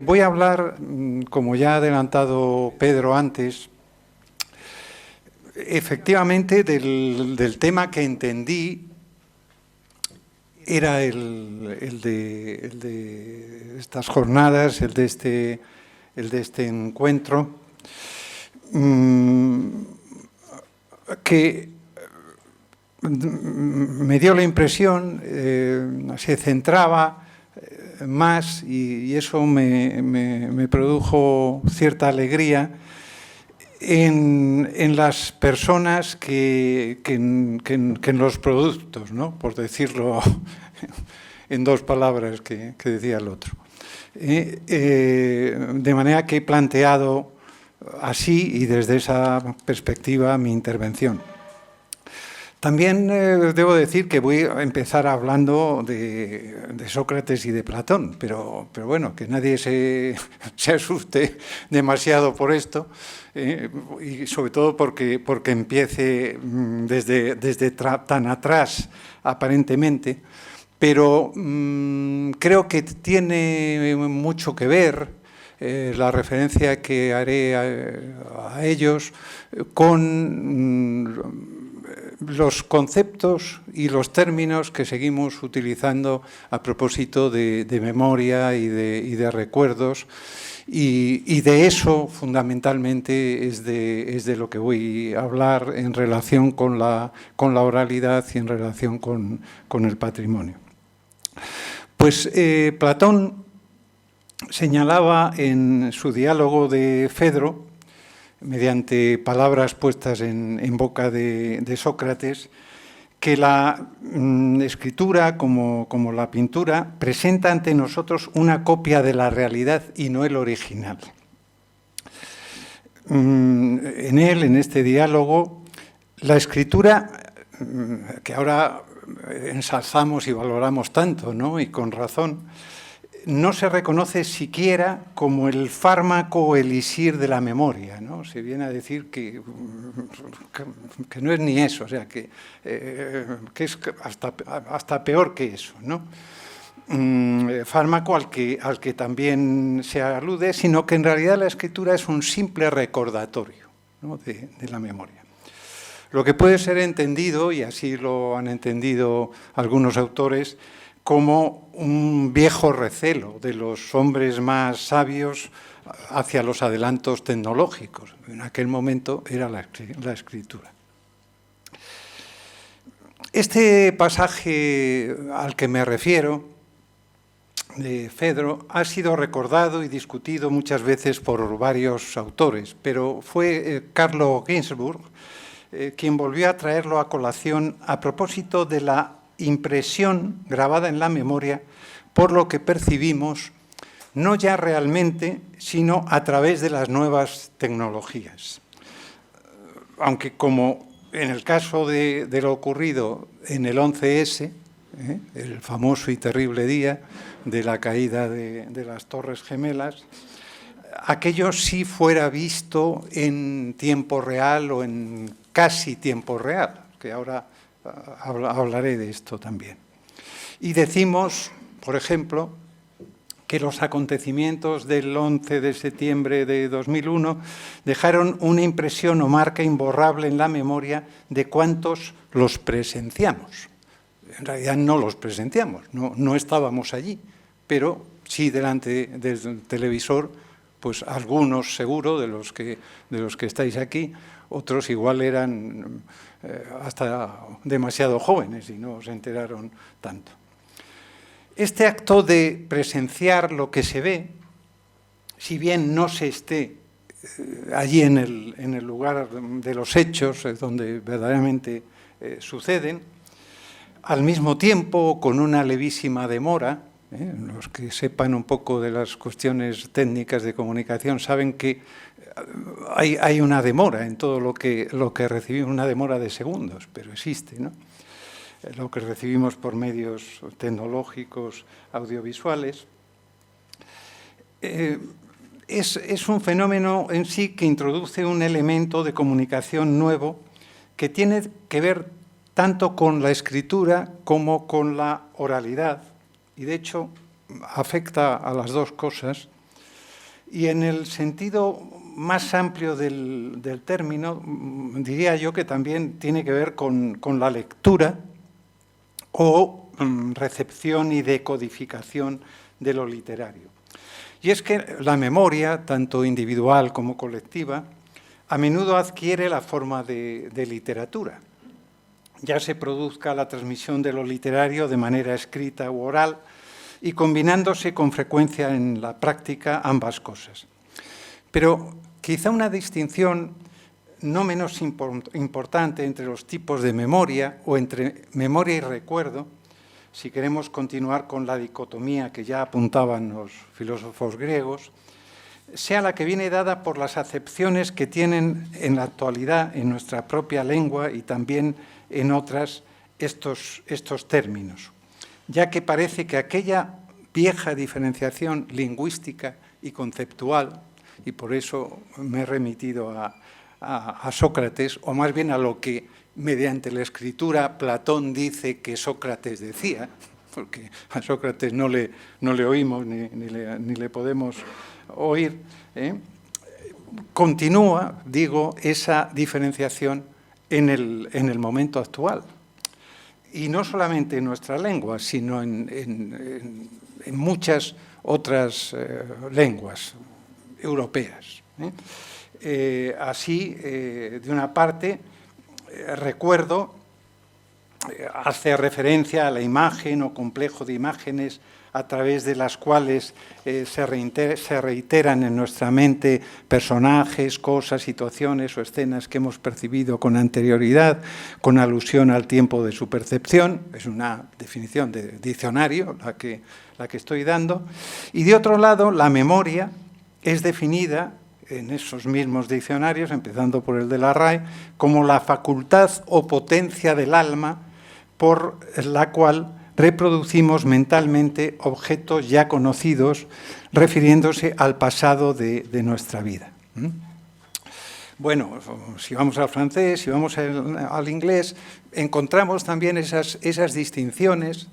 Voy a hablar, como ya ha adelantado Pedro antes, efectivamente del tema que entendí era el de estas jornadas, el de este encuentro, que me dio la impresión, se centraba más, y eso me produjo cierta alegría, en las personas que en los productos, ¿no? Por decirlo en dos palabras que decía el otro. De manera que he planteado así y desde esa perspectiva mi intervención. También debo decir que voy a empezar hablando de Sócrates y de Platón, pero bueno, que nadie se asuste demasiado por esto, y sobre todo porque empiece desde tan atrás, aparentemente, pero creo que tiene mucho que ver la referencia que haré a ellos con los conceptos y los términos que seguimos utilizando a propósito de memoria y de recuerdos, y de eso fundamentalmente es de lo que voy a hablar en relación con la oralidad y en relación con el patrimonio. Pues Platón señalaba en su diálogo de Fedro, mediante palabras puestas en boca de Sócrates, que la escritura, como la pintura, presenta ante nosotros una copia de la realidad y no el original. En este diálogo, la escritura, que ahora ensalzamos y valoramos tanto, ¿no? Y con razón, no se reconoce siquiera como el fármaco o elixir de la memoria, ¿no? Se viene a decir que no es ni eso, o sea, que es hasta peor que eso, ¿no? Fármaco al que también se alude, sino que en realidad la escritura es un simple recordatorio, ¿no? de la memoria. Lo que puede ser entendido, y así lo han entendido algunos autores, como un viejo recelo de los hombres más sabios hacia los adelantos tecnológicos. En aquel momento era la escritura. Este pasaje al que me refiero, de Fedro, ha sido recordado y discutido muchas veces por varios autores, pero fue Carlo Ginzburg quien volvió a traerlo a colación a propósito de la impresión grabada en la memoria por lo que percibimos, no ya realmente, sino a través de las nuevas tecnologías. Aunque, como en el caso de lo ocurrido en el 11S, el famoso y terrible día de la caída de las Torres Gemelas, aquello sí fuera visto en tiempo real o en casi tiempo real, que ahora hablaré de esto también. Y decimos, por ejemplo, que los acontecimientos del 11 de septiembre de 2001 dejaron una impresión o marca imborrable en la memoria de cuantos los presenciamos. En realidad no los presenciamos, no estábamos allí, pero sí delante del televisor, pues algunos seguro de los que estáis aquí, otros igual eran hasta demasiado jóvenes y no se enteraron tanto. Este acto de presenciar lo que se ve, si bien no se esté allí en el lugar de los hechos, donde verdaderamente suceden, al mismo tiempo, con una levísima demora, los que sepan un poco de las cuestiones técnicas de comunicación saben que hay una demora en todo lo que recibimos, una demora de segundos, pero existe, ¿no? Lo que recibimos por medios tecnológicos, audiovisuales. Es un fenómeno en sí que introduce un elemento de comunicación nuevo que tiene que ver tanto con la escritura como con la oralidad, y de hecho afecta a las dos cosas, Y en el sentido más amplio del término, diría yo que también tiene que ver con la lectura o recepción y decodificación de lo literario. Y es que la memoria, tanto individual como colectiva, a menudo adquiere la forma de literatura, ya se produzca la transmisión de lo literario de manera escrita u oral y combinándose con frecuencia en la práctica ambas cosas. Pero quizá una distinción no menos importante entre los tipos de memoria o entre memoria y recuerdo, si queremos continuar con la dicotomía que ya apuntaban los filósofos griegos, sea la que viene dada por las acepciones que tienen en la actualidad en nuestra propia lengua y también en otras estos términos, ya que parece que aquella vieja diferenciación lingüística y conceptual, y por eso me he remitido a Sócrates, o más bien a lo que mediante la escritura Platón dice que Sócrates decía, porque a Sócrates no le oímos ni le podemos oír, continúa, digo, esa diferenciación en el momento actual. Y no solamente en nuestra lengua, sino en muchas otras lenguas europeas. Así, de una parte, recuerdo hace referencia a la imagen o complejo de imágenes a través de las cuales se reiteran en nuestra mente personajes, cosas, situaciones o escenas que hemos percibido con anterioridad, con alusión al tiempo de su percepción. Es una definición de diccionario la que estoy dando. Y de otro lado, la memoria es definida en esos mismos diccionarios, empezando por el de la RAE, como la facultad o potencia del alma por la cual reproducimos mentalmente objetos ya conocidos, refiriéndose al pasado de nuestra vida. Bueno, si vamos al francés, si vamos al inglés, encontramos también esas distinciones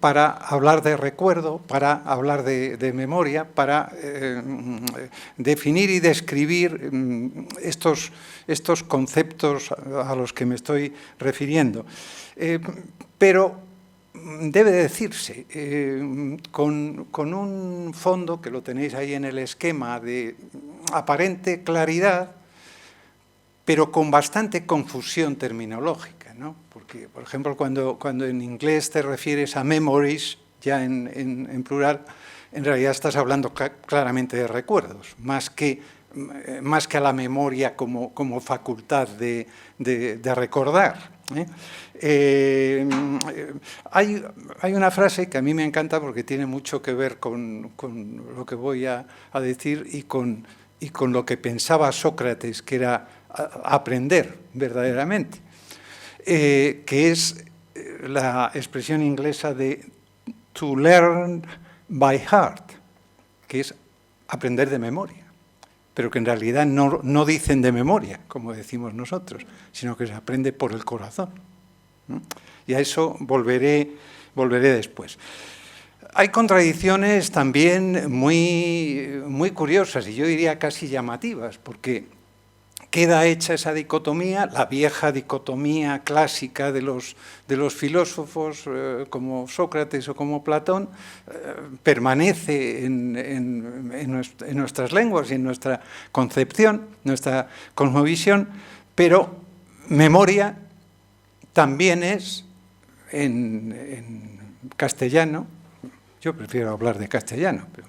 para hablar de recuerdo, para hablar de memoria, para definir y describir estos conceptos a los que me estoy refiriendo. Pero debe decirse, con un fondo que lo tenéis ahí en el esquema de aparente claridad, pero con bastante confusión terminológica, ¿no? Porque, por ejemplo, cuando en inglés te refieres a memories, ya en plural, en realidad estás hablando claramente de recuerdos, más que a la memoria como facultad de recordar. Hay una frase que a mí me encanta porque tiene mucho que ver con lo que voy a decir y con lo que pensaba Sócrates, que era aprender verdaderamente, que es la expresión inglesa de to learn by heart, que es aprender de memoria, pero que en realidad no dicen de memoria, como decimos nosotros, sino que se aprende por el corazón, ¿no? Y a eso volveré después. Hay contradicciones también muy curiosas y yo diría casi llamativas, porque queda hecha esa dicotomía, la vieja dicotomía clásica de los filósofos como Sócrates o como Platón, permanece en nuestras lenguas y en nuestra concepción, nuestra cosmovisión, pero memoria también es en castellano. Yo prefiero hablar de castellano, pero,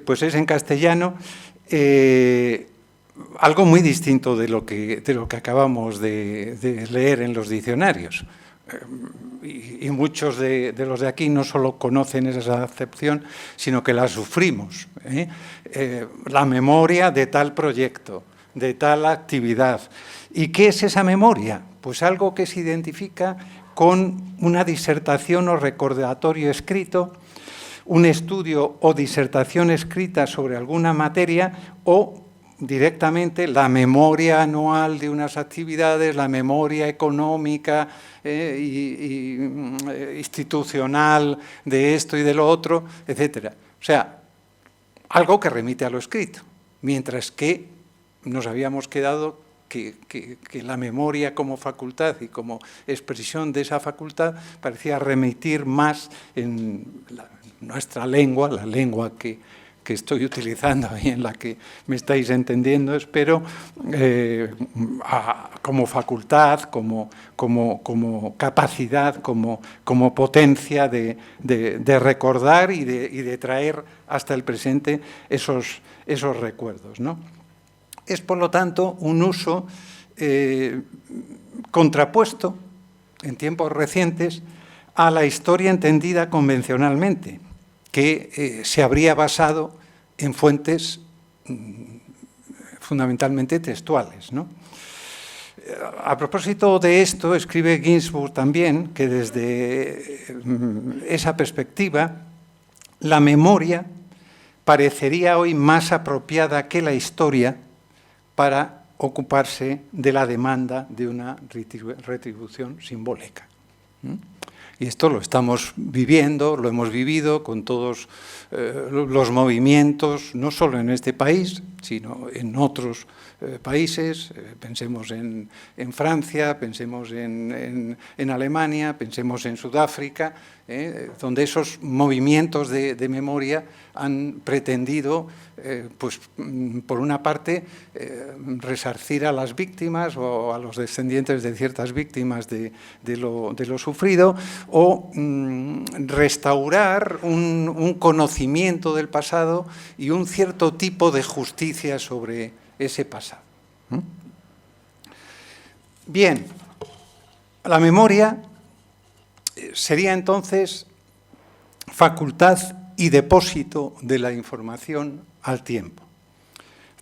pues es en castellano algo muy distinto de lo que acabamos de leer en los diccionarios. Y muchos de los de aquí no solo conocen esa acepción, sino que la sufrimos. La memoria de tal proyecto, de tal actividad. ¿Y qué es esa memoria? Pues algo que se identifica con una disertación o recordatorio escrito, un estudio o disertación escrita sobre alguna materia o directamente la memoria anual de unas actividades, la memoria económica y institucional de esto y de lo otro, etcétera. O sea, algo que remite a lo escrito, mientras que nos habíamos quedado que la memoria como facultad y como expresión de esa facultad parecía remitir más en nuestra lengua, la lengua que estoy utilizando y en la que me estáis entendiendo, espero, como facultad, como capacidad, como potencia de recordar y de traer hasta el presente esos recuerdos, ¿no? Es, por lo tanto, un uso contrapuesto, en tiempos recientes, a la historia entendida convencionalmente, que se habría basado en fuentes fundamentalmente textuales, ¿no? A propósito de esto, escribe Ginsburg también que desde esa perspectiva la memoria parecería hoy más apropiada que la historia para ocuparse de la demanda de una retribución simbólica. Y esto lo estamos viviendo, lo hemos vivido con todos los movimientos, no solo en este país, sino en otros países. Pensemos en Francia, pensemos en Alemania, pensemos en Sudáfrica, donde esos movimientos de memoria han pretendido, pues, por una parte, resarcir a las víctimas o a los descendientes de ciertas víctimas de lo sufrido, o restaurar un conocimiento del pasado y un cierto tipo de justicia sobre ese pasado. Bien, la memoria sería entonces facultad y depósito de la información al tiempo.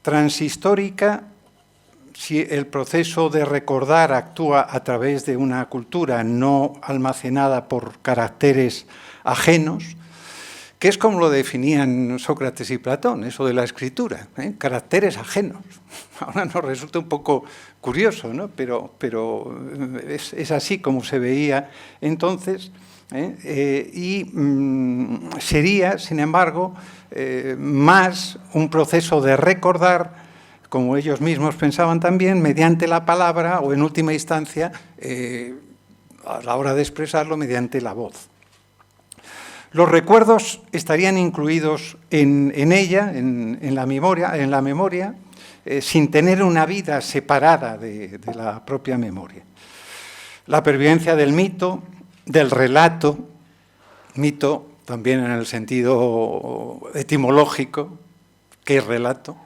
Transhistórica, si el proceso de recordar actúa a través de una cultura no almacenada por caracteres ajenos, que es como lo definían Sócrates y Platón, eso de la escritura, caracteres ajenos. Ahora nos resulta un poco curioso, ¿no? Pero es así como se veía entonces, y sería, sin embargo, más un proceso de recordar, como ellos mismos pensaban también, mediante la palabra o, en última instancia, a la hora de expresarlo, mediante la voz. Los recuerdos estarían incluidos en ella, en la memoria, sin tener una vida separada de la propia memoria. La pervivencia del mito, del relato, mito también en el sentido etimológico, ¿qué es relato?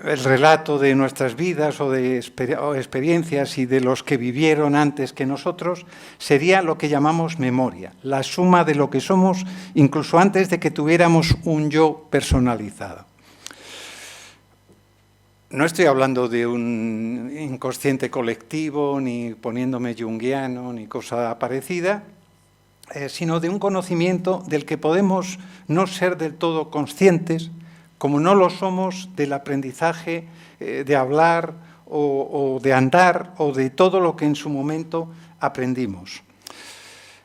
El relato de nuestras vidas o de experiencias y de los que vivieron antes que nosotros sería lo que llamamos memoria, la suma de lo que somos incluso antes de que tuviéramos un yo personalizado. No estoy hablando de un inconsciente colectivo, ni poniéndome junguiano, ni cosa parecida, sino de un conocimiento del que podemos no ser del todo conscientes, como no lo somos del aprendizaje de hablar o de andar o de todo lo que en su momento aprendimos.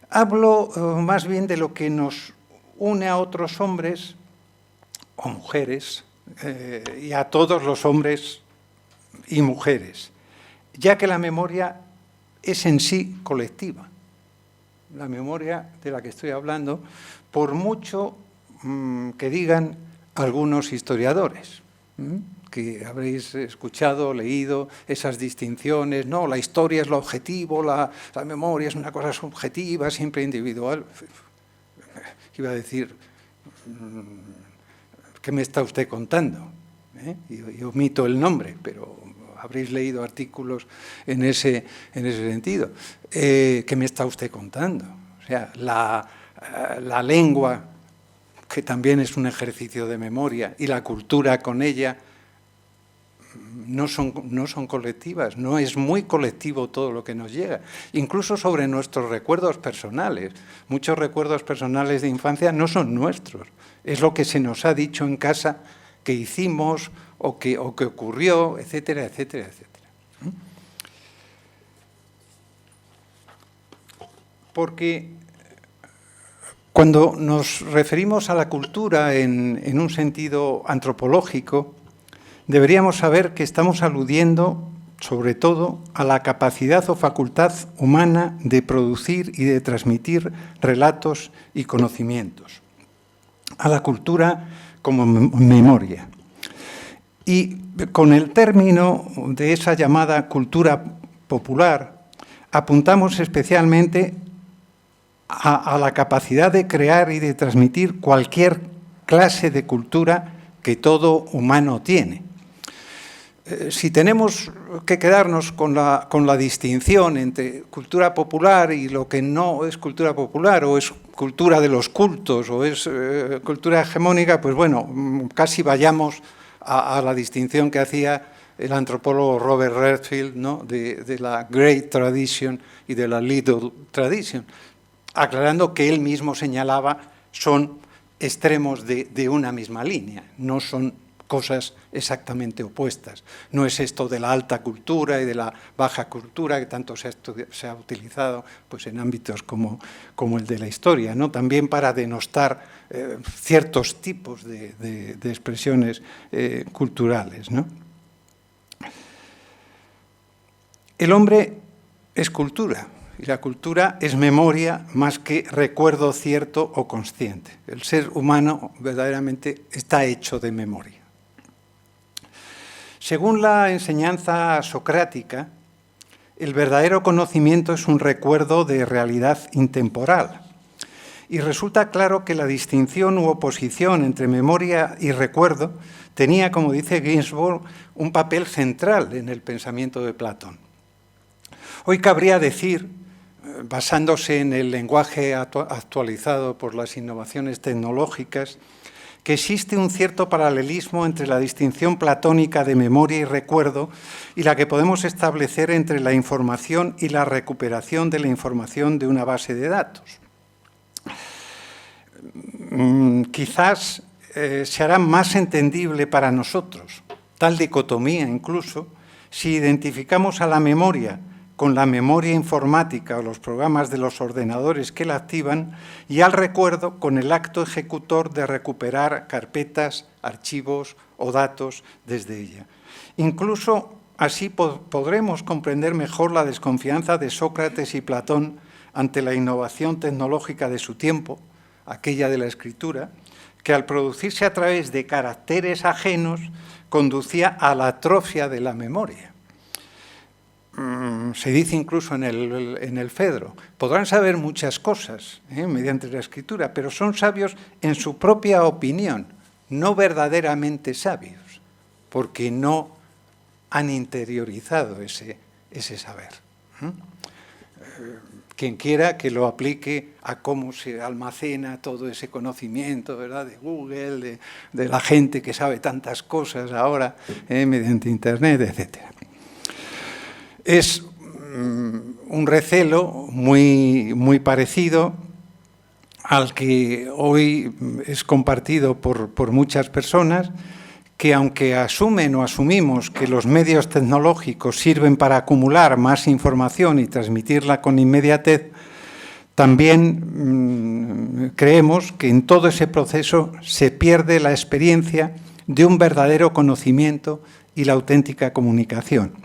Hablo más bien de lo que nos une a otros hombres o mujeres y a todos los hombres y mujeres, ya que la memoria es en sí colectiva. La memoria de la que estoy hablando, por mucho que digan algunos historiadores, que habréis escuchado, leído esas distinciones, no, la historia es lo objetivo, la memoria es una cosa subjetiva, siempre individual. Iba a decir, ¿qué me está usted contando? Y omito el nombre, pero habréis leído artículos en ese sentido. ¿Qué me está usted contando? O sea, la lengua, que también es un ejercicio de memoria, y la cultura con ella no son colectivas, no es muy colectivo todo lo que nos llega, incluso sobre nuestros recuerdos personales. Muchos recuerdos personales de infancia no son nuestros, es lo que se nos ha dicho en casa que hicimos o que ocurrió, etcétera, etcétera, etcétera. Porque Cuando nos referimos a la cultura en un sentido antropológico, deberíamos saber que estamos aludiendo sobre todo a la capacidad o facultad humana de producir y de transmitir relatos y conocimientos, a la cultura como memoria. Y con el término de esa llamada cultura popular, apuntamos especialmente a la capacidad de crear y de transmitir cualquier clase de cultura que todo humano tiene. Si tenemos que quedarnos con la distinción entre cultura popular y lo que no es cultura popular, o es cultura de los cultos, o es cultura hegemónica, pues bueno, casi vayamos a la distinción que hacía el antropólogo Robert Redfield, ¿no?, de la Great Tradition y de la Little Tradition, aclarando que él mismo señalaba son extremos de una misma línea, no son cosas exactamente opuestas. No es esto de la alta cultura y de la baja cultura que tanto se ha utilizado pues, en ámbitos como el de la historia, ¿no? También para denostar ciertos tipos de expresiones culturales, ¿no? El hombre es cultura y la cultura es memoria más que recuerdo cierto o consciente. El ser humano verdaderamente está hecho de memoria. Según la enseñanza socrática, el verdadero conocimiento es un recuerdo de realidad intemporal. Y resulta claro que la distinción u oposición entre memoria y recuerdo tenía, como dice Ginsburg, un papel central en el pensamiento de Platón. Hoy cabría decir, basándose en el lenguaje actualizado por las innovaciones tecnológicas, que existe un cierto paralelismo entre la distinción platónica de memoria y recuerdo y la que podemos establecer entre la información y la recuperación de la información de una base de datos. Quizás se hará más entendible para nosotros, tal dicotomía incluso, si identificamos a la memoria con la memoria informática o los programas de los ordenadores que la activan y al recuerdo con el acto ejecutor de recuperar carpetas, archivos o datos desde ella. Incluso así podremos comprender mejor la desconfianza de Sócrates y Platón ante la innovación tecnológica de su tiempo, aquella de la escritura, que al producirse a través de caracteres ajenos conducía a la atrofia de la memoria. Se dice incluso en el Fedro, podrán saber muchas cosas mediante la escritura, pero son sabios en su propia opinión, no verdaderamente sabios, porque no han interiorizado ese saber. Quien quiera que lo aplique a cómo se almacena todo ese conocimiento, ¿verdad?, de Google, de la gente que sabe tantas cosas ahora mediante Internet, etcétera. Es un recelo muy parecido al que hoy es compartido por muchas personas que, aunque asumen o asumimos que los medios tecnológicos sirven para acumular más información y transmitirla con inmediatez, también creemos que en todo ese proceso se pierde la experiencia de un verdadero conocimiento y la auténtica comunicación,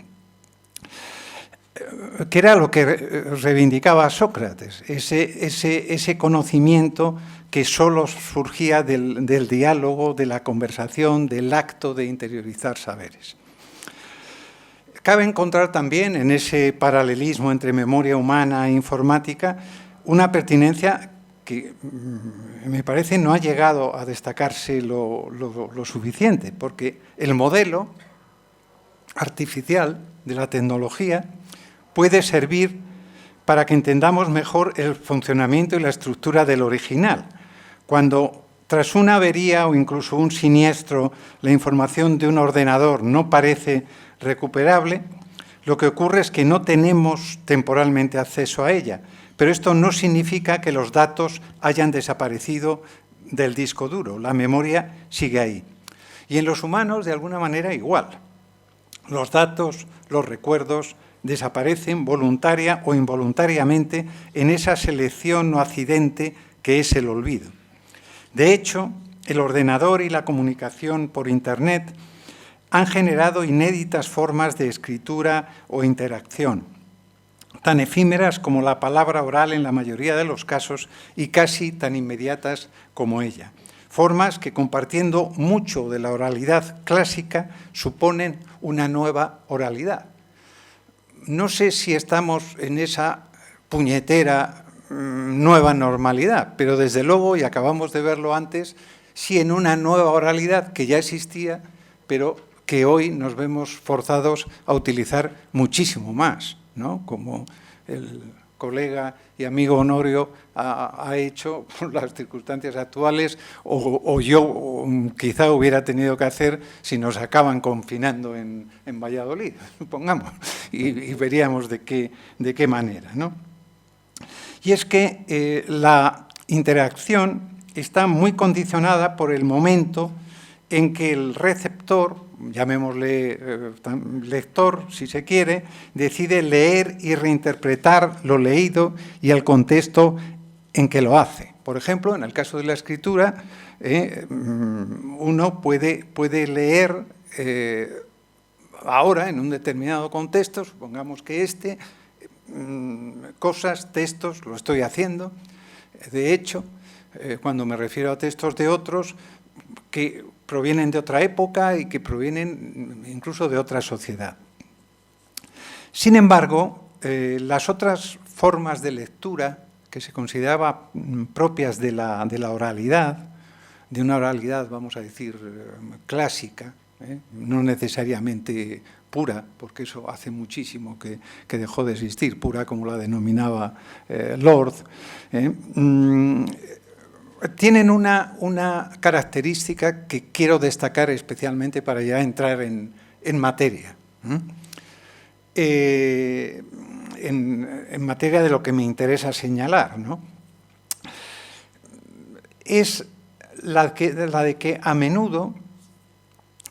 que era lo que reivindicaba Sócrates, ese conocimiento que solo surgía del diálogo, de la conversación, del acto de interiorizar saberes. Cabe encontrar también en ese paralelismo entre memoria humana e informática una pertinencia que me parece no ha llegado a destacarse lo suficiente, porque el modelo artificial de la tecnología puede servir para que entendamos mejor el funcionamiento y la estructura del original. Cuando tras una avería o incluso un siniestro la información de un ordenador no parece recuperable, lo que ocurre es que no tenemos temporalmente acceso a ella, pero esto no significa que los datos hayan desaparecido del disco duro, la memoria sigue ahí. Y en los humanos, de alguna manera, igual. Los datos, los recuerdos, desaparecen voluntaria o involuntariamente en esa selección o accidente que es el olvido. De hecho, el ordenador y la comunicación por Internet han generado inéditas formas de escritura o interacción, tan efímeras como la palabra oral en la mayoría de los casos y casi tan inmediatas como ella. Formas que, compartiendo mucho de la oralidad clásica, suponen una nueva oralidad. No sé si estamos en esa puñetera nueva normalidad, pero desde luego, y acabamos de verlo antes, sí en una nueva oralidad que ya existía, pero que hoy nos vemos forzados a utilizar muchísimo más, ¿no? Como el colega y amigo Honorio ha hecho por las circunstancias actuales, o yo quizá hubiera tenido que hacer si nos acaban confinando en Valladolid, supongamos, y veríamos de qué manera, ¿no? Y es que la interacción está muy condicionada por el momento en que el receptor, llamémosle lector si se quiere, decide leer y reinterpretar lo leído y el contexto en que lo hace. Por ejemplo, en el caso de la escritura, uno puede leer ahora en un determinado contexto, supongamos que cosas, textos, lo estoy haciendo. De hecho, cuando me refiero a textos de otros que provienen de otra época y que provienen incluso de otra sociedad. Sin embargo, las otras formas de lectura que se consideraban propias de la oralidad, de una oralidad, vamos a decir, clásica, no necesariamente pura, porque eso hace muchísimo que dejó de existir, pura como la denominaba Lord, tienen una característica que quiero destacar especialmente para ya entrar en materia. En materia de lo que me interesa señalar, ¿no? Es la de que a menudo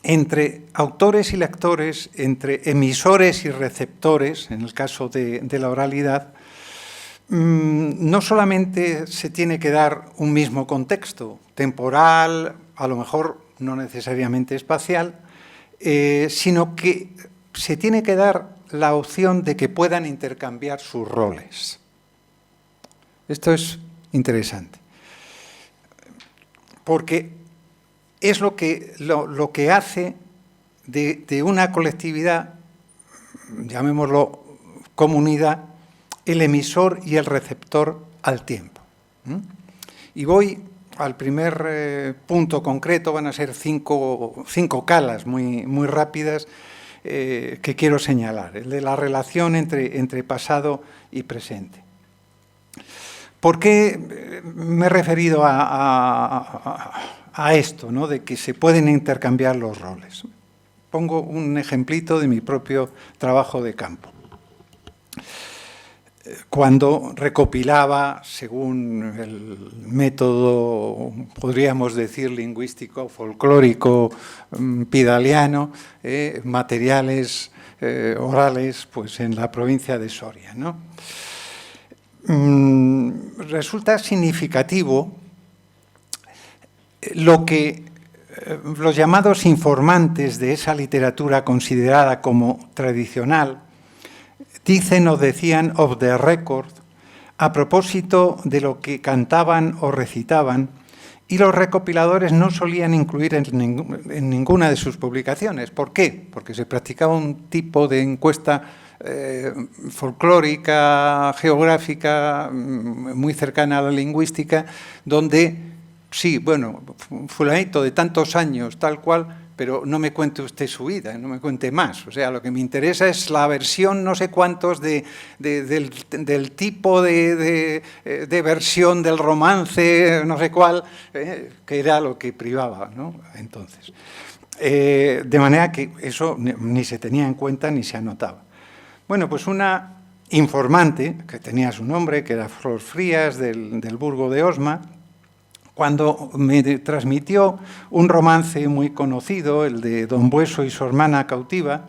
entre autores y lectores, entre emisores y receptores, en el caso de la oralidad, no solamente se tiene que dar un mismo contexto, temporal, a lo mejor no necesariamente espacial, sino que se tiene que dar la opción de que puedan intercambiar sus roles. Esto es interesante, porque es lo que hace de una colectividad, llamémoslo comunidad, el emisor y el receptor al tiempo. Y voy al primer punto concreto, van a ser cinco calas muy rápidas que quiero señalar, el de la relación entre pasado y presente. ¿Por qué me he referido a esto, ¿no? De que se pueden intercambiar los roles? Pongo un ejemplito de mi propio trabajo de campo. Cuando recopilaba, según el método, podríamos decir, lingüístico, folclórico, pidaliano, materiales orales, pues en la provincia de Soria, ¿no? Resulta significativo lo que los llamados informantes de esa literatura considerada como tradicional dicen o decían off the record a propósito de lo que cantaban o recitaban, y los recopiladores no solían incluir en ninguna de sus publicaciones. ¿Por qué? Porque se practicaba un tipo de encuesta folclórica, geográfica, muy cercana a la lingüística, donde, sí, bueno, fulanito de tantos años, tal cual, pero no me cuente usted su vida, no me cuente más. O sea, lo que me interesa es la versión, no sé cuántos, del tipo de versión del romance, no sé cuál, que era lo que privaba, ¿no? Entonces, de manera que eso ni se tenía en cuenta ni se anotaba. Bueno, pues una informante, que tenía su nombre, que era Flor Frías, del Burgo de Osma, cuando me transmitió un romance muy conocido, el de Don Bueso y su hermana cautiva,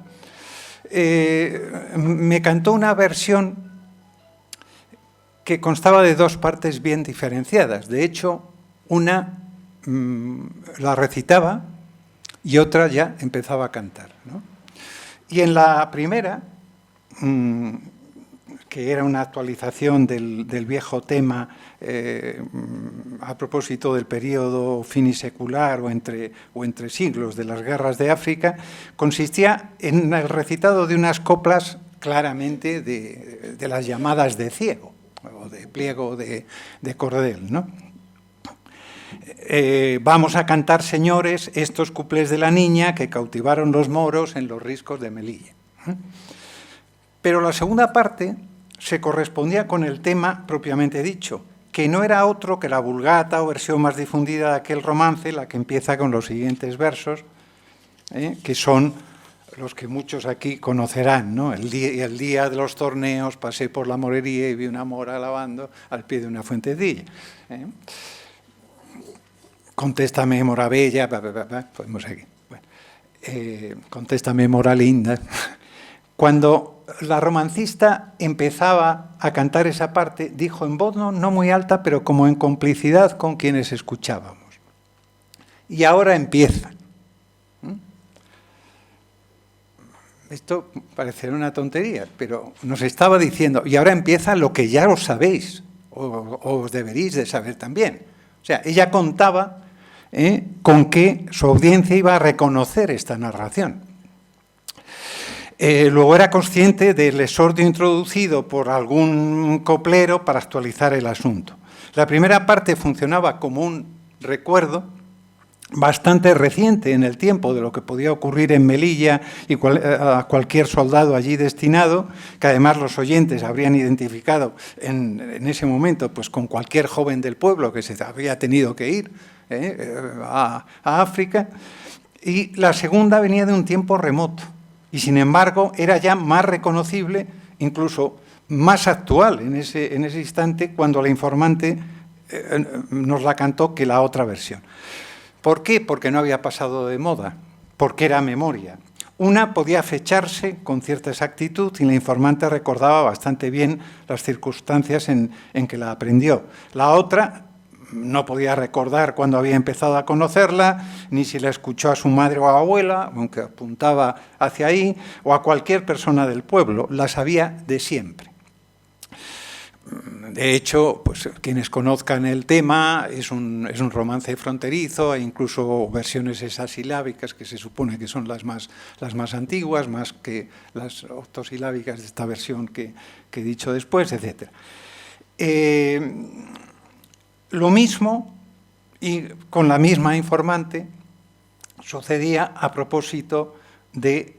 me cantó una versión que constaba de dos partes bien diferenciadas. De hecho, una la recitaba y otra ya empezaba a cantar, ¿no? Y en la primera, que era una actualización del viejo tema a propósito del periodo finisecular o entre siglos de las guerras de África, consistía en el recitado de unas coplas claramente de las llamadas de Ciego, o de Pliego de Cordel, ¿no? Vamos a cantar, señores, estos cuplés de la niña que cautivaron los moros en los riscos de Melilla. Pero la segunda parte se correspondía con el tema propiamente dicho, que no era otro que la vulgata o versión más difundida de aquel romance, la que empieza con los siguientes versos, que son los que muchos aquí conocerán, ¿no? El día de los torneos pasé por la morería y vi una mora lavando al pie de una fuentecilla. Contéstame, mora bella, podemos seguir. Bueno, contéstame, mora linda. Cuando la romancista empezaba a cantar esa parte, dijo en voz no muy alta, pero como en complicidad con quienes escuchábamos. Y ahora empieza. Esto parecerá una tontería, pero nos estaba diciendo, y ahora empieza lo que ya os sabéis, o os deberéis de saber también. O sea, ella contaba con que su audiencia iba a reconocer esta narración. Luego era consciente del exordio introducido por algún coplero para actualizar el asunto. La primera parte funcionaba como un recuerdo bastante reciente en el tiempo de lo que podía ocurrir en Melilla y a cualquier soldado allí destinado, que además los oyentes habrían identificado en ese momento pues, con cualquier joven del pueblo que se había tenido que ir a África. Y la segunda venía de un tiempo remoto y, sin embargo, era ya más reconocible, incluso más actual en ese instante, cuando la informante nos la cantó que la otra versión. ¿Por qué? Porque no había pasado de moda, porque era memoria. Una podía fecharse con cierta exactitud y la informante recordaba bastante bien las circunstancias en que la aprendió. La otra no podía recordar cuándo había empezado a conocerla, ni si la escuchó a su madre o a abuela, aunque apuntaba hacia ahí, o a cualquier persona del pueblo. La sabía de siempre. De hecho, pues, quienes conozcan el tema, es un romance fronterizo, e incluso versiones hexasilábicas que se supone que son las más antiguas, más que las octosilábicas de esta versión que he dicho después, etc. Lo mismo, y con la misma informante, sucedía a propósito del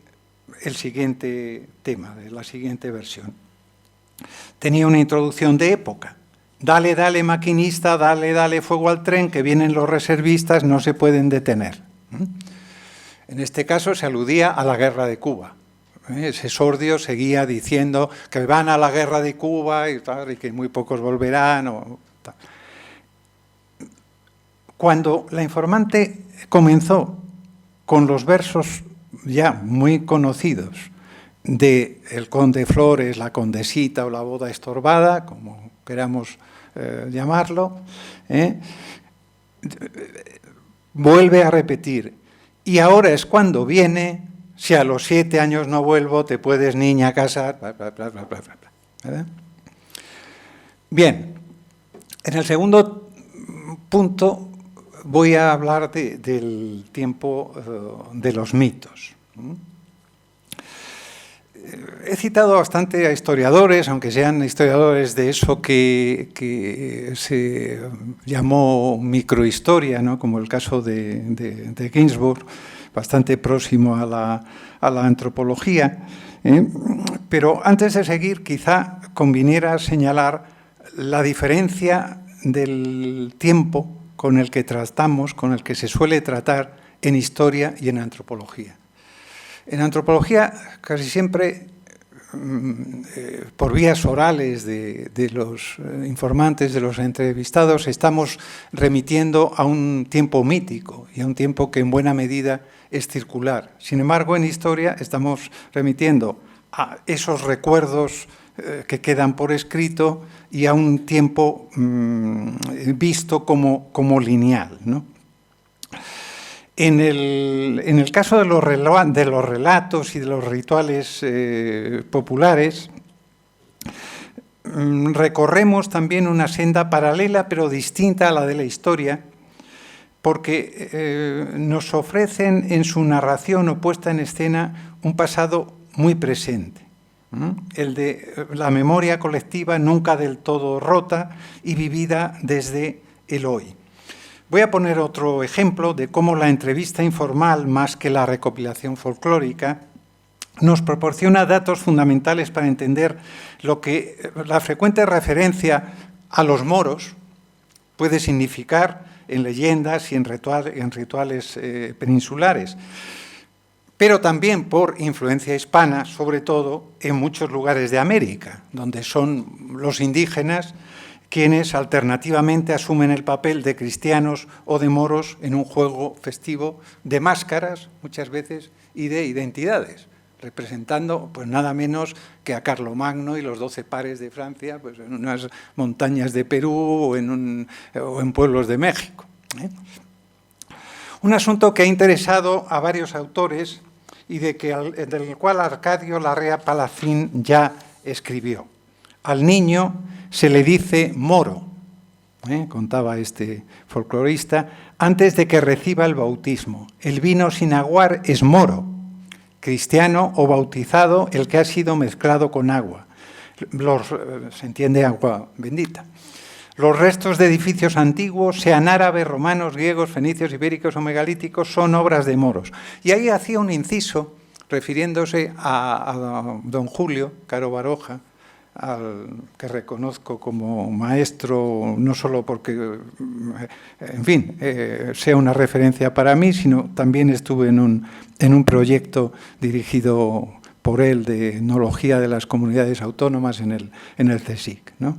siguiente tema, de la siguiente versión. Tenía una introducción de época. Dale, dale, maquinista, dale, dale fuego al tren, que vienen los reservistas, no se pueden detener. En este caso se aludía a la guerra de Cuba. Ese sordio seguía diciendo que van a la guerra de Cuba y que muy pocos volverán. Cuando la informante comenzó con los versos ya muy conocidos de El Conde Flores, La Condesita o La Boda Estorbada, como queramos llamarlo, vuelve a repetir, y ahora es cuando viene, si a los 7 años no vuelvo, te puedes, niña, casar, bla, bla, bla, bla, bla, bla. ¿Verdad? Bien, en el segundo punto voy a hablar del tiempo de los mitos. He citado bastante a historiadores, aunque sean historiadores de eso que se llamó microhistoria, ¿no? Como el caso de Ginsburg, bastante próximo a la antropología. Pero antes de seguir, quizá conviniera señalar la diferencia del tiempo con el que tratamos, con el que se suele tratar en historia y en antropología. En antropología, casi siempre, por vías orales de los informantes, de los entrevistados, estamos remitiendo a un tiempo mítico y a un tiempo que en buena medida es circular. Sin embargo, en historia estamos remitiendo a esos recuerdos que quedan por escrito y a un tiempo visto como lineal, ¿no? En el caso de los relatos y de los rituales populares, recorremos también una senda paralela pero distinta a la de la historia, porque nos ofrecen en su narración o puesta en escena un pasado muy presente, el de la memoria colectiva nunca del todo rota y vivida desde el hoy. Voy a poner otro ejemplo de cómo la entrevista informal, más que la recopilación folclórica, nos proporciona datos fundamentales para entender lo que la frecuente referencia a los moros puede significar en leyendas y en rituales peninsulares, pero también por influencia hispana, sobre todo en muchos lugares de América, donde son los indígenas quienes alternativamente asumen el papel de cristianos o de moros en un juego festivo de máscaras, muchas veces, y de identidades, representando pues nada menos que a Carlomagno y los 12 pares de Francia, pues en unas montañas de Perú o en pueblos de México. Un asunto que ha interesado a varios autores y del cual Arcadio Larrea Palacín ya escribió. Al niño se le dice moro, contaba este folclorista, antes de que reciba el bautismo. El vino sin aguar es moro, cristiano o bautizado el que ha sido mezclado con agua. Se entiende agua bendita. Los restos de edificios antiguos, sean árabes, romanos, griegos, fenicios, ibéricos o megalíticos, son obras de moros. Y ahí hacía un inciso, refiriéndose a don Julio Caro Baroja, al que reconozco como maestro, no solo porque, en fin, sea una referencia para mí, sino también estuve en un proyecto dirigido por él de etnología de las comunidades autónomas en el CSIC, ¿no?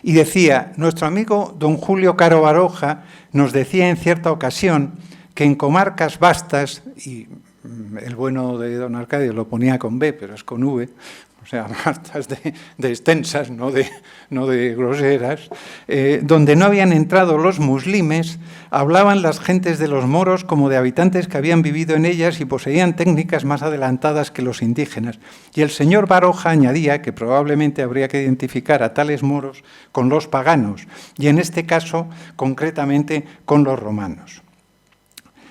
Y decía, nuestro amigo don Julio Caro Baroja nos decía en cierta ocasión que en comarcas vastas, y el bueno de don Arcadio lo ponía con B, pero es con V, o sea, vastas de extensas, no de groseras, donde no habían entrado los muslimes, hablaban las gentes de los moros como de habitantes que habían vivido en ellas y poseían técnicas más adelantadas que los indígenas. Y el señor Baroja añadía que probablemente habría que identificar a tales moros con los paganos, y en este caso, concretamente, con los romanos.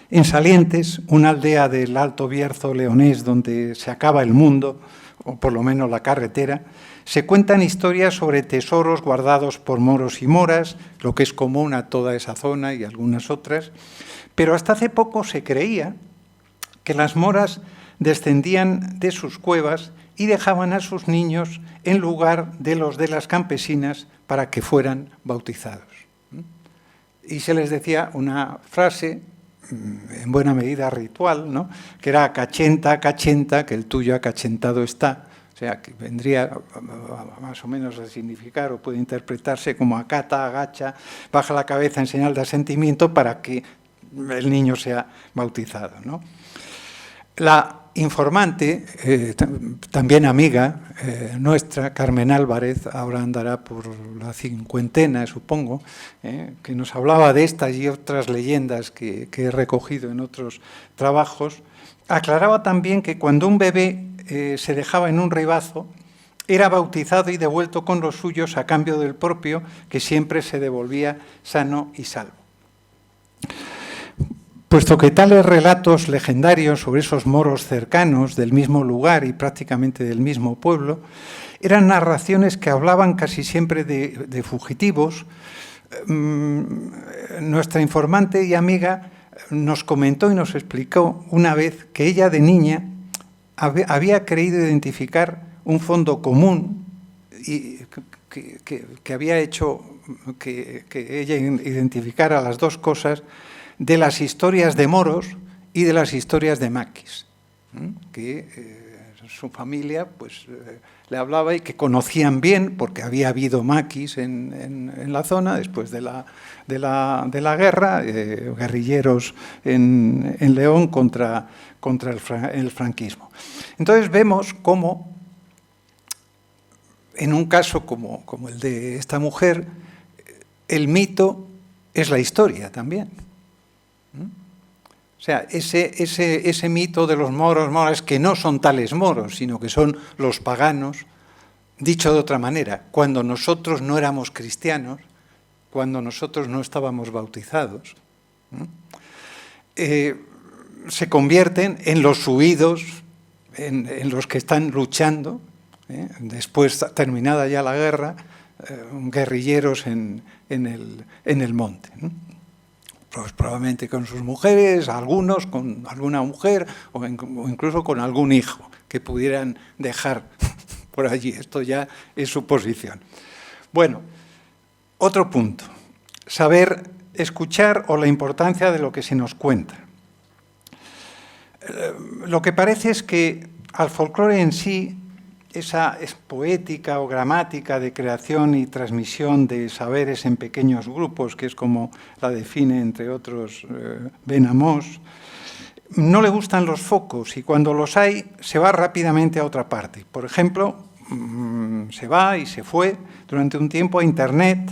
En Salientes, una aldea del Alto Bierzo leonés donde se acaba el mundo, o por lo menos la carretera, se cuentan historias sobre tesoros guardados por moros y moras, lo que es común a toda esa zona y algunas otras, pero hasta hace poco se creía que las moras descendían de sus cuevas y dejaban a sus niños en lugar de los de las campesinas para que fueran bautizados. Y se les decía una frase en buena medida ritual, ¿no?, que era acachenta, cachenta, que el tuyo acachentado está, o sea, que vendría más o menos a significar o puede interpretarse como acata, agacha, baja la cabeza en señal de asentimiento para que el niño sea bautizado, ¿no? La informante, también amiga nuestra, Carmen Álvarez, ahora andará por la cincuentena, supongo, que nos hablaba de estas y otras leyendas que he recogido en otros trabajos, aclaraba también que cuando un bebé se dejaba en un ribazo, era bautizado y devuelto con los suyos a cambio del propio, que siempre se devolvía sano y salvo. Puesto que tales relatos legendarios sobre esos moros cercanos del mismo lugar y prácticamente del mismo pueblo eran narraciones que hablaban casi siempre de fugitivos, nuestra informante y amiga nos comentó y nos explicó una vez que ella de niña había creído identificar un fondo común y que había hecho que ella identificara las dos cosas de las historias de moros y de las historias de maquis, que su familia pues, le hablaba y que conocían bien porque había habido maquis en la zona después de la guerra, guerrilleros en León contra el franquismo. Entonces vemos cómo en un caso como el de esta mujer, el mito es la historia también. O sea, ese mito de los moros, que no son tales moros, sino que son los paganos, dicho de otra manera, cuando nosotros no éramos cristianos, cuando nosotros no estábamos bautizados, se convierten en los huidos, en los que están luchando, después, terminada ya la guerra, guerrilleros en el monte, ¿no? Pues probablemente con sus mujeres, algunos con alguna mujer o incluso con algún hijo que pudieran dejar por allí. Esto ya es suposición. Bueno, otro punto, saber escuchar o la importancia de lo que se nos cuenta. Lo que parece es que al folclore en sí, esa es poética o gramática de creación y transmisión de saberes en pequeños grupos, que es como la define, entre otros, Ben Amos, no le gustan los focos y cuando los hay se va rápidamente a otra parte. Por ejemplo, se va y se fue durante un tiempo a Internet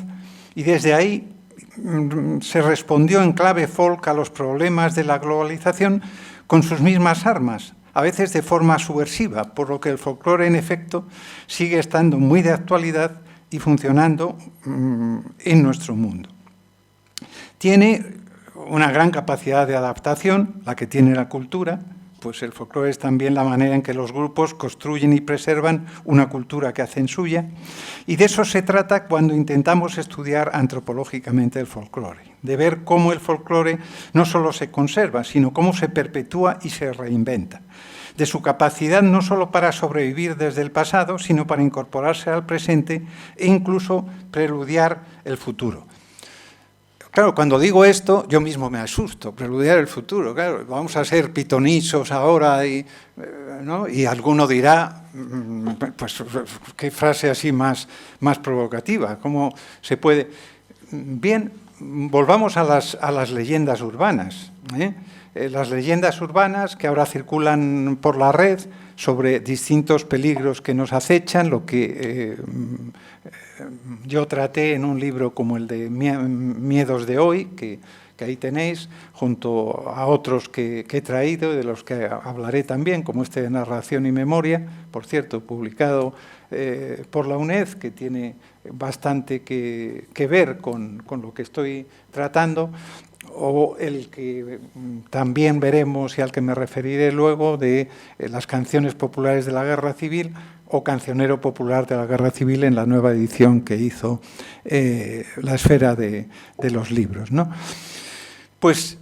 y desde ahí se respondió en clave folk a los problemas de la globalización con sus mismas armas, a veces de forma subversiva, por lo que el folclore, en efecto, sigue estando muy de actualidad y funcionando en nuestro mundo. Tiene una gran capacidad de adaptación, la que tiene la cultura, pues el folclore es también la manera en que los grupos construyen y preservan una cultura que hacen suya, y de eso se trata cuando intentamos estudiar antropológicamente el folclore, de ver cómo el folclore no solo se conserva, sino cómo se perpetúa y se reinventa, de su capacidad no solo para sobrevivir desde el pasado, sino para incorporarse al presente e incluso preludiar el futuro. Claro, cuando digo esto, yo mismo me asusto, preludiar el futuro. Claro, vamos a ser pitonisos ahora ¿no? Y alguno dirá, pues, qué frase así más provocativa, ¿cómo se puede? Bien, volvamos a las leyendas urbanas, las leyendas urbanas que ahora circulan por la red sobre distintos peligros que nos acechan, lo que yo traté en un libro como el de Miedos de hoy, que ahí tenéis, junto a otros que he traído, de los que hablaré también, como este de Narración y Memoria, por cierto, publicado por la UNED, que tiene bastante que ver con lo que estoy tratando, o el que también veremos y al que me referiré luego, de las canciones populares de la Guerra Civil o Cancionero Popular de la Guerra Civil, en la nueva edición que hizo la Esfera de los Libros, ¿no? Pues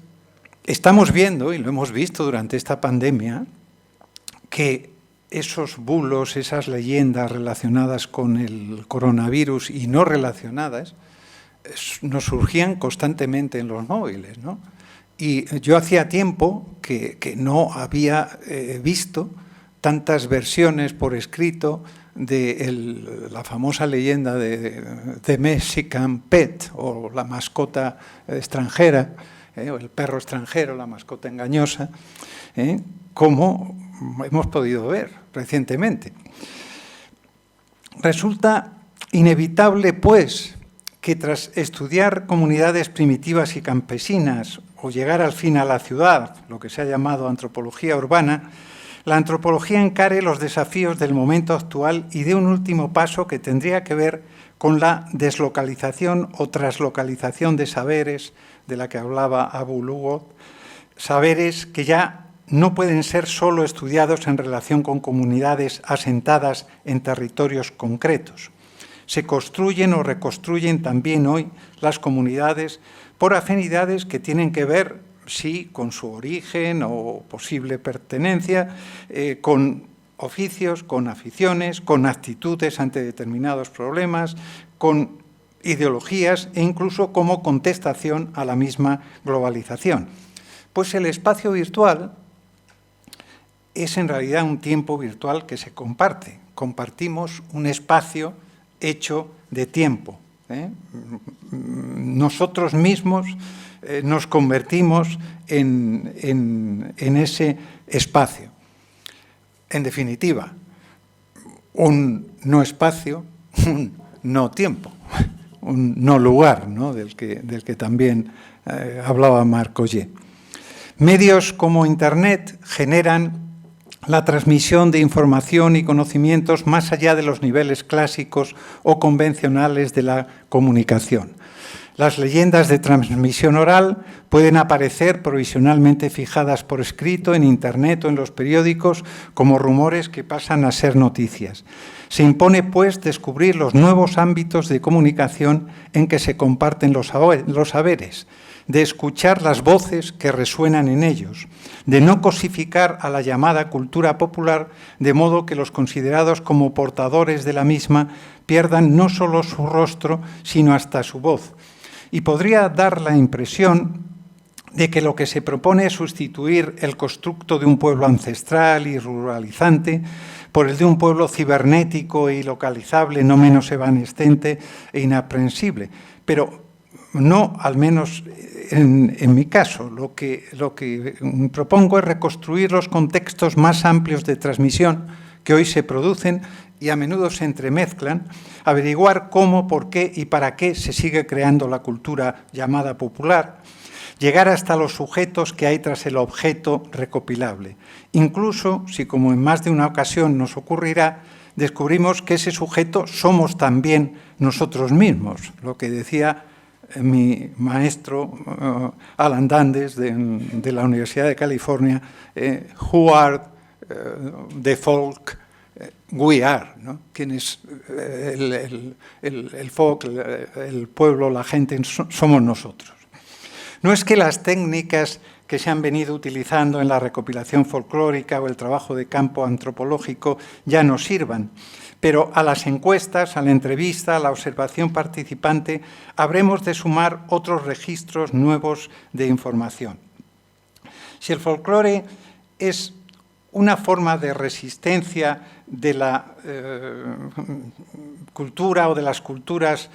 estamos viendo, y lo hemos visto durante esta pandemia, que esos bulos, esas leyendas relacionadas con el coronavirus y no relacionadas, nos surgían constantemente en los móviles, ¿no? Y yo hacía tiempo que no había visto tantas versiones por escrito de la famosa leyenda de Mexican Pet, o la mascota extranjera, o el perro extranjero, la mascota engañosa, como hemos podido ver recientemente. Resulta inevitable, pues, que tras estudiar comunidades primitivas y campesinas o llegar al fin a la ciudad, lo que se ha llamado antropología urbana, la antropología encare los desafíos del momento actual y dé un último paso que tendría que ver con la deslocalización o traslocalización de saberes, de la que hablaba Abu Lughod, saberes que ya no pueden ser solo estudiados en relación con comunidades asentadas en territorios concretos. Se construyen o reconstruyen también hoy las comunidades por afinidades que tienen que ver, sí, con su origen o posible pertenencia, con oficios, con aficiones, con actitudes ante determinados problemas, con ideologías e incluso como contestación a la misma globalización. Pues el espacio virtual es en realidad un tiempo virtual que se comparte. Compartimos un espacio hecho de tiempo. Nosotros mismos nos convertimos en ese espacio. En definitiva, un no espacio, un no tiempo, un no lugar, ¿no? del que también hablaba Marc Augé. Medios como Internet generan la transmisión de información y conocimientos más allá de los niveles clásicos o convencionales de la comunicación. Las leyendas de transmisión oral pueden aparecer provisionalmente fijadas por escrito en Internet o en los periódicos como rumores que pasan a ser noticias. Se impone, pues, descubrir los nuevos ámbitos de comunicación en que se comparten los saberes, de escuchar las voces que resuenan en ellos, de no cosificar a la llamada cultura popular de modo que los considerados como portadores de la misma pierdan no solo su rostro, sino hasta su voz. Y podría dar la impresión de que lo que se propone es sustituir el constructo de un pueblo ancestral y ruralizante por el de un pueblo cibernético y localizable, no menos evanescente e inaprensible. Pero no, al menos en mi caso, lo que propongo es reconstruir los contextos más amplios de transmisión que hoy se producen y a menudo se entremezclan, averiguar cómo, por qué y para qué se sigue creando la cultura llamada popular, llegar hasta los sujetos que hay tras el objeto recopilable. Incluso si, como en más de una ocasión nos ocurrirá, descubrimos que ese sujeto somos también nosotros mismos, lo que decía mi maestro Alan Dundes de la Universidad de California, who are the folk we are, ¿no? ¿Quién es el folk, el pueblo, la gente? Somos nosotros. No es que las técnicas que se han venido utilizando en la recopilación folclórica o el trabajo de campo antropológico ya no sirvan, pero a las encuestas, a la entrevista, a la observación participante, habremos de sumar otros registros nuevos de información. Si el folclore es una forma de resistencia de la cultura o de las culturas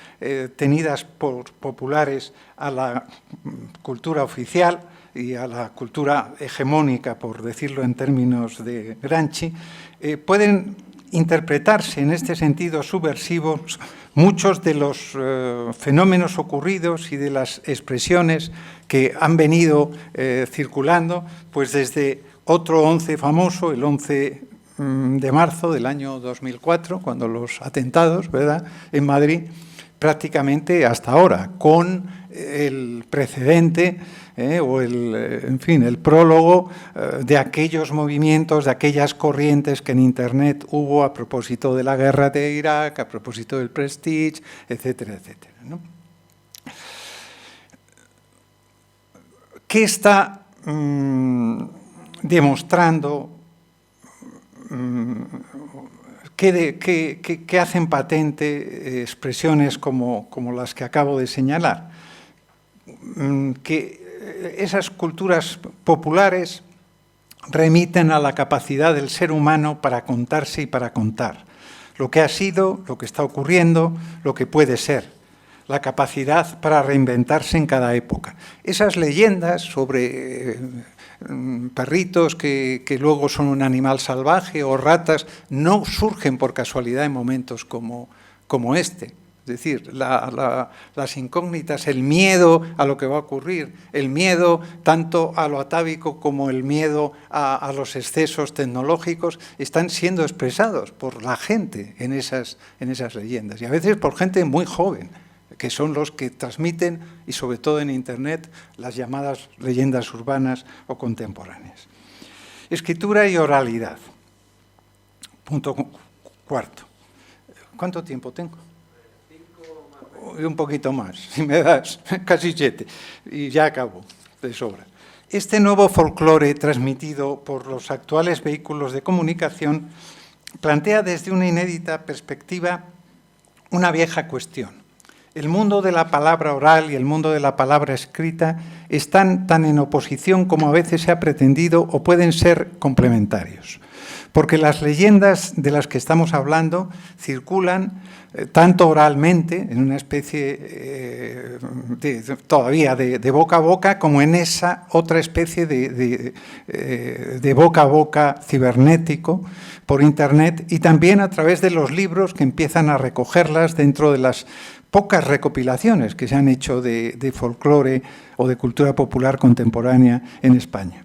tenidas por populares a la cultura oficial y a la cultura hegemónica, por decirlo en términos de Gramsci, pueden interpretarse en este sentido subversivos muchos de los fenómenos ocurridos y de las expresiones que han venido circulando, pues desde otro 11 famoso, el 11 de marzo del año 2004, cuando los atentados, ¿verdad?, en Madrid, prácticamente hasta ahora, con el precedente o el prólogo de aquellos movimientos, de aquellas corrientes que en Internet hubo a propósito de la guerra de Irak, a propósito del Prestige, etcétera, etcétera, ¿no? ¿Qué está demostrando? ¿Qué hacen patente expresiones como las que acabo de señalar? Que esas culturas populares remiten a la capacidad del ser humano para contarse y para contar lo que ha sido, lo que está ocurriendo, lo que puede ser, la capacidad para reinventarse en cada época. Esas leyendas sobre perritos que luego son un animal salvaje o ratas no surgen por casualidad en momentos como este. Es decir, las incógnitas, el miedo a lo que va a ocurrir, el miedo tanto a lo atávico como el miedo a los excesos tecnológicos están siendo expresados por la gente en esas leyendas y a veces por gente muy joven, que son los que transmiten, y sobre todo en Internet, las llamadas leyendas urbanas o contemporáneas. Escritura y oralidad. Punto cuarto. ¿Cuánto tiempo tengo? Un poquito más, si me das, casi 7, y ya acabo, de sobra. Este nuevo folclore transmitido por los actuales vehículos de comunicación plantea desde una inédita perspectiva una vieja cuestión. El mundo de la palabra oral y el mundo de la palabra escrita están tan en oposición como a veces se ha pretendido o pueden ser complementarios. porque las leyendas de las que estamos hablando circulan tanto oralmente, en una especie todavía de boca a boca, como en esa otra especie de boca a boca cibernético por Internet, y también a través de los libros que empiezan a recogerlas dentro de las pocas recopilaciones que se han hecho de folclore o de cultura popular contemporánea en España.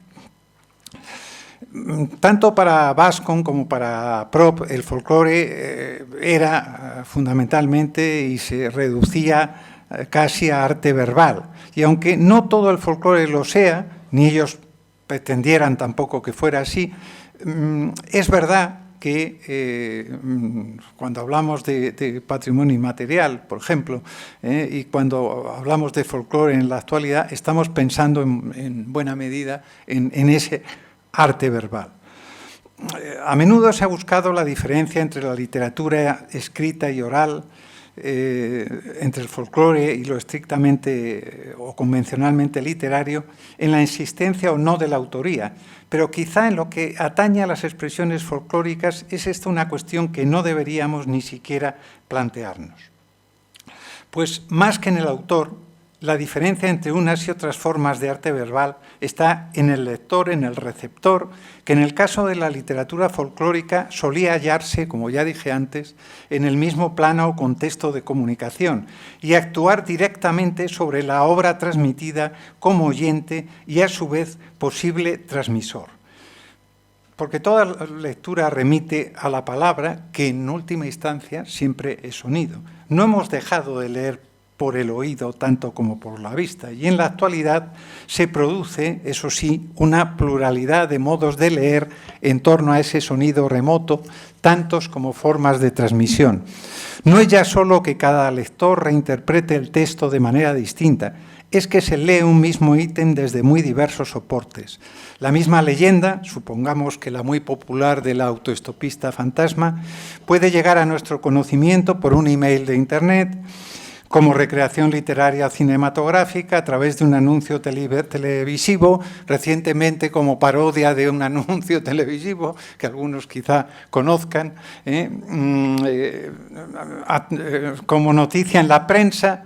Tanto para Bascom como para Prop, el folclore era fundamentalmente y se reducía casi a arte verbal. Y aunque no todo el folclore lo sea, ni ellos pretendieran tampoco que fuera así, es verdad que cuando hablamos de patrimonio inmaterial, por ejemplo, y cuando hablamos de folclore en la actualidad, estamos pensando en buena medida en ese arte verbal. A menudo se ha buscado la diferencia entre la literatura escrita y oral, entre el folclore y lo estrictamente o convencionalmente literario, en la insistencia o no de la autoría. Pero quizá en lo que atañe a las expresiones folclóricas es esta una cuestión que no deberíamos ni siquiera plantearnos. Pues más que en el autor, la diferencia entre unas y otras formas de arte verbal está en el lector, en el receptor, que en el caso de la literatura folclórica solía hallarse, como ya dije antes, en el mismo plano o contexto de comunicación y actuar directamente sobre la obra transmitida como oyente y a su vez posible transmisor. Porque toda lectura remite a la palabra, que en última instancia siempre es sonido. No hemos dejado de leer por el oído tanto como por la vista. Y en la actualidad se produce, eso sí, una pluralidad de modos de leer en torno a ese sonido remoto, tantos como formas de transmisión. No es ya solo que cada lector reinterprete el texto de manera distinta, es que se lee un mismo ítem desde muy diversos soportes. La misma leyenda, supongamos que la muy popular del autoestopista fantasma, puede llegar a nuestro conocimiento por un email de Internet, como recreación literaria o cinematográfica, a través de un anuncio televisivo, recientemente como parodia de un anuncio televisivo, que algunos quizá conozcan, como noticia en la prensa,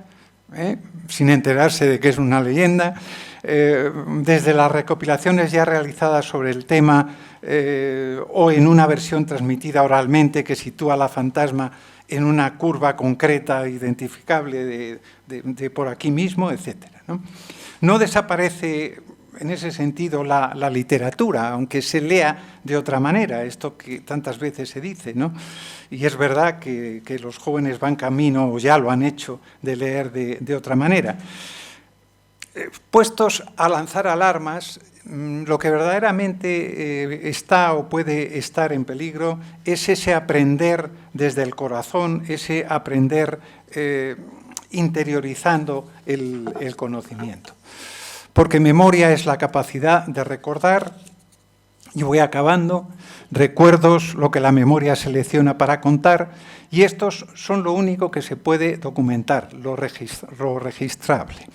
sin enterarse de que es una leyenda, desde las recopilaciones ya realizadas sobre el tema o en una versión transmitida oralmente que sitúa a la fantasma en una curva concreta, identificable de por aquí mismo, etc. No desaparece en ese sentido la literatura, aunque se lea de otra manera, esto que tantas veces se dice, ¿no? Y es verdad que los jóvenes van camino, o ya lo han hecho, de leer de otra manera. Puestos a lanzar alarmas, lo que verdaderamente está o puede estar en peligro es ese aprender desde el corazón, ese aprender interiorizando el conocimiento. Porque memoria es la capacidad de recordar, y voy acabando, recuerdos, lo que la memoria selecciona para contar, y estos son lo único que se puede documentar, lo registrable.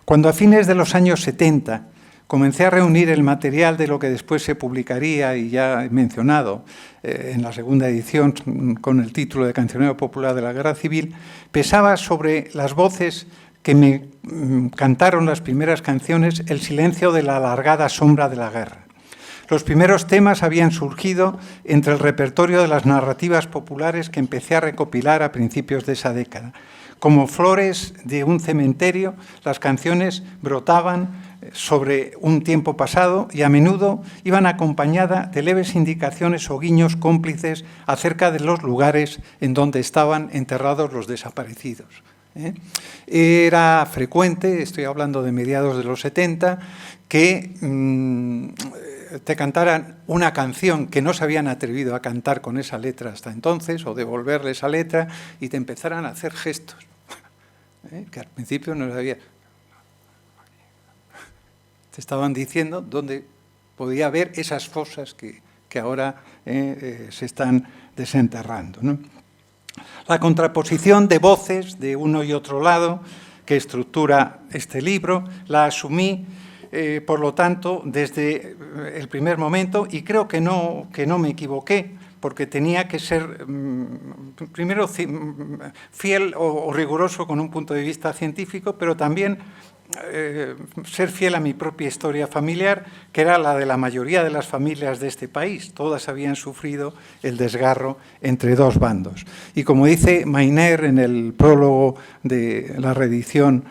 Cuando a fines de los años 70 comencé a reunir el material de lo que después se publicaría, y ya he mencionado en la segunda edición con el título de Cancionero Popular de la Guerra Civil, pesaba sobre las voces que me cantaron las primeras canciones el silencio de la alargada sombra de la guerra. Los primeros temas habían surgido entre el repertorio de las narrativas populares que empecé a recopilar a principios de esa década. Como flores de un cementerio, las canciones brotaban sobre un tiempo pasado y a menudo iban acompañadas de leves indicaciones o guiños cómplices acerca de los lugares en donde estaban enterrados los desaparecidos. Era frecuente, estoy hablando de mediados de los 70, que te cantaran una canción que no se habían atrevido a cantar con esa letra hasta entonces, o devolverle esa letra, y te empezaran a hacer gestos, que al principio no sabía. Te estaban diciendo dónde podía haber esas fosas que ahora se están desenterrando, ¿no? La contraposición de voces de uno y otro lado que estructura este libro la asumí por lo tanto, desde el primer momento, y creo que no me equivoqué, porque tenía que ser, primero, fiel o riguroso con un punto de vista científico, pero también ser fiel a mi propia historia familiar, que era la de la mayoría de las familias de este país. Todas habían sufrido el desgarro entre dos bandos. Y como dice Mayner en el prólogo de la reedición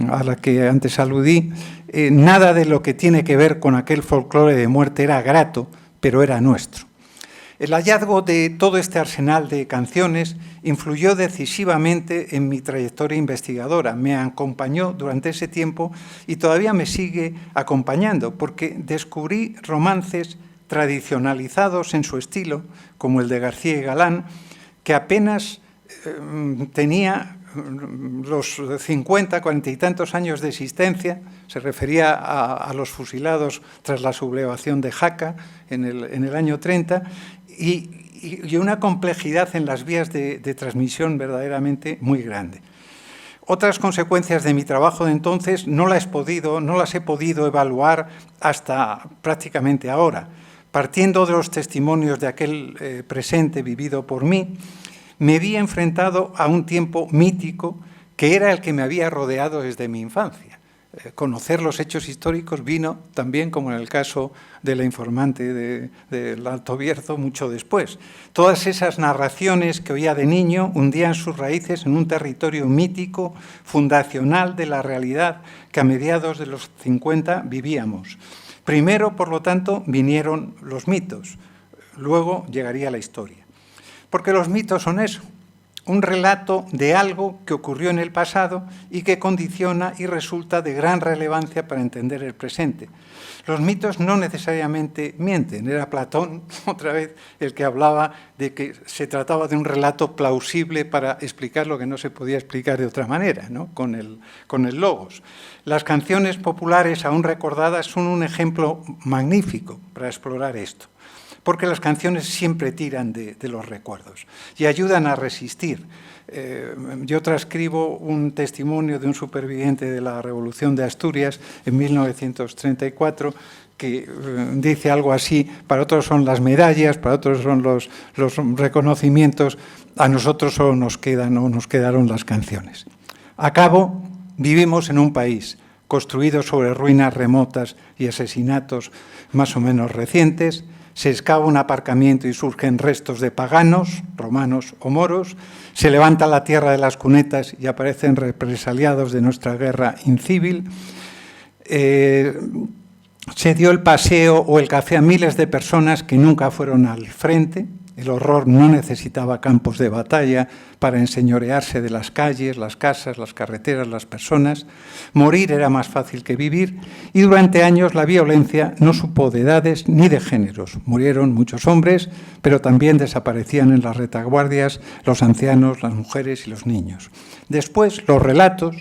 a la que antes aludí, nada de lo que tiene que ver con aquel folclore de muerte era grato, pero era nuestro. El hallazgo de todo este arsenal de canciones influyó decisivamente en mi trayectoria investigadora, me acompañó durante ese tiempo y todavía me sigue acompañando, porque descubrí romances tradicionalizados en su estilo, como el de García y Galán, que apenas tenía los 50, 40 y tantos años de existencia, se refería a los fusilados tras la sublevación de Jaca en el año 30, y una complejidad en las vías de transmisión verdaderamente muy grande. Otras consecuencias de mi trabajo de entonces no las he podido evaluar hasta prácticamente ahora. Partiendo de los testimonios de aquel presente vivido por mí, me vi enfrentado a un tiempo mítico que era el que me había rodeado desde mi infancia. Conocer los hechos históricos vino también, como en el caso de la informante del Alto Bierzo, mucho después. Todas esas narraciones que oía de niño hundían sus raíces en un territorio mítico, fundacional de la realidad que a mediados de los 50 vivíamos. Primero, por lo tanto, vinieron los mitos, luego llegaría la historia. Porque los mitos son eso, un relato de algo que ocurrió en el pasado y que condiciona y resulta de gran relevancia para entender el presente. Los mitos no necesariamente mienten. Era Platón, otra vez, el que hablaba de que se trataba de un relato plausible para explicar lo que no se podía explicar de otra manera, ¿no? Con el logos. Las canciones populares aún recordadas son un ejemplo magnífico para explorar esto, porque las canciones siempre tiran de los recuerdos y ayudan a resistir. Yo transcribo un testimonio de un superviviente de la Revolución de Asturias en 1934 que dice algo así: para otros son las medallas, para otros son los reconocimientos, a nosotros solo nos quedaron las canciones. A cabo, vivimos en un país construido sobre ruinas remotas y asesinatos más o menos recientes. Se excava un aparcamiento y surgen restos de paganos, romanos o moros. Se levanta la tierra de las cunetas y aparecen represaliados de nuestra guerra incivil. Se dio el paseo o el café a miles de personas que nunca fueron al frente. El horror no necesitaba campos de batalla para enseñorearse de las calles, las casas, las carreteras, las personas. Morir era más fácil que vivir y durante años la violencia no supo de edades ni de géneros. Murieron muchos hombres, pero también desaparecían en las retaguardias los ancianos, las mujeres y los niños. Después, los relatos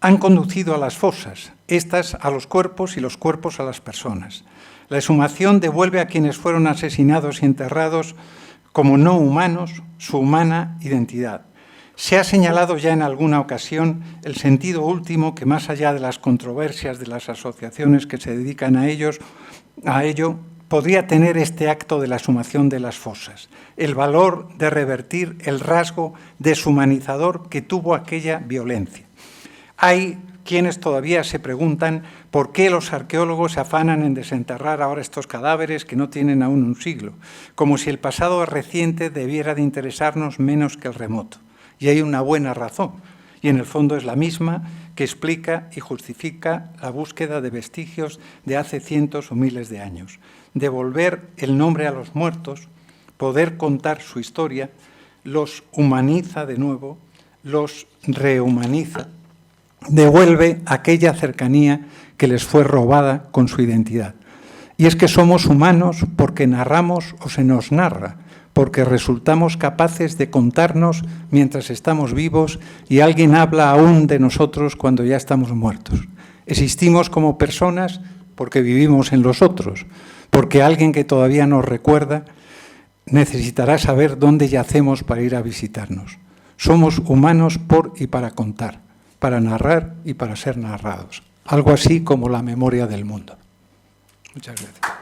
han conducido a las fosas, estas a los cuerpos y los cuerpos a las personas. La exhumación devuelve a quienes fueron asesinados y enterrados como no humanos su humana identidad. Se ha señalado ya en alguna ocasión el sentido último que, más allá de las controversias de las asociaciones que se dedican a ello, podría tener este acto de la exhumación de las fosas, el valor de revertir el rasgo deshumanizador que tuvo aquella violencia. Hay quienes todavía se preguntan por qué los arqueólogos se afanan en desenterrar ahora estos cadáveres que no tienen aún un siglo, como si el pasado reciente debiera de interesarnos menos que el remoto. Y hay una buena razón, y en el fondo es la misma que explica y justifica la búsqueda de vestigios de hace cientos o miles de años. Devolver el nombre a los muertos, poder contar su historia, los humaniza de nuevo, los rehumaniza, devuelve aquella cercanía que les fue robada con su identidad. Y es que somos humanos porque narramos o se nos narra, porque resultamos capaces de contarnos mientras estamos vivos y alguien habla aún de nosotros cuando ya estamos muertos. Existimos como personas porque vivimos en los otros, porque alguien que todavía nos recuerda necesitará saber dónde yacemos para ir a visitarnos. Somos humanos por y para contar, para narrar y para ser narrados. algo así como la memoria del mundo. Muchas gracias.